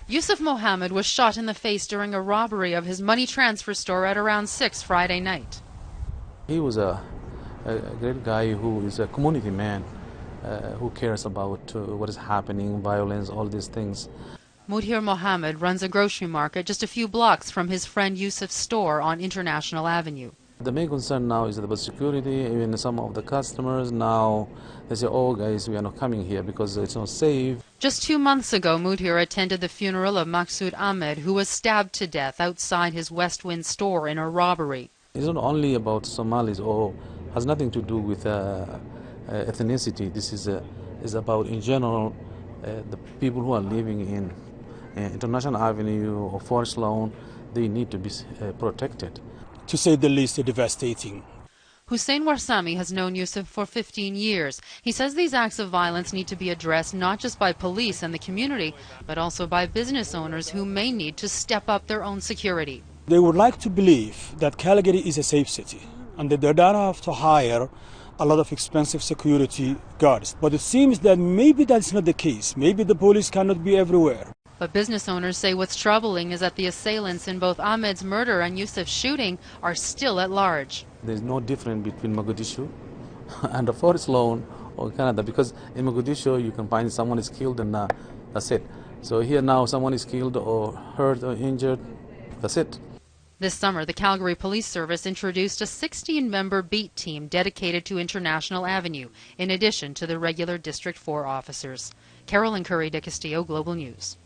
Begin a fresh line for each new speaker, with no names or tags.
Yusuf Mohammed was shot in the face during a robbery of his money transfer store at around 6 Friday night.
He was a great guy who is a community man who cares about what is happening, violence, all these things.
Mudhir Mohammed runs a grocery market just a few blocks from his friend Yusuf's store on International Avenue.
The main concern now is about security. Even some of the customers now, they say, oh guys, we are not coming here because it's not safe.
Just 2 months ago, Mudhir attended the funeral of Maqsood Ahmed, who was stabbed to death outside his West Wind store in a robbery.
It's not only about Somalis or has nothing to do with ethnicity. This is about, in general, the people who are living in International Avenue or Forest Lawn. They need to be protected.
To say the least, devastating.
Hussein Warsami has known Yusuf for 15 years. He says these acts of violence need to be addressed not just by police and the community, but also by business owners who may need to step up their own security.
They would like to believe that Calgary is a safe city and that they don't have to hire a lot of expensive security guards. But it seems that maybe that's not the case. Maybe the police cannot be everywhere.
But business owners say what's troubling is that the assailants in both Ahmed's murder and Yusuf's shooting are still at large.
There's no difference between Mogadishu and the Forest Lawn or Canada, because in Mogadishu you can find someone is killed and that's it. So here now someone is killed or hurt or injured, that's it.
This summer, the Calgary Police Service introduced a 16-member beat team dedicated to International Avenue, in addition to the regular District 4 officers. Carolyn Curry de Castillo, Global News.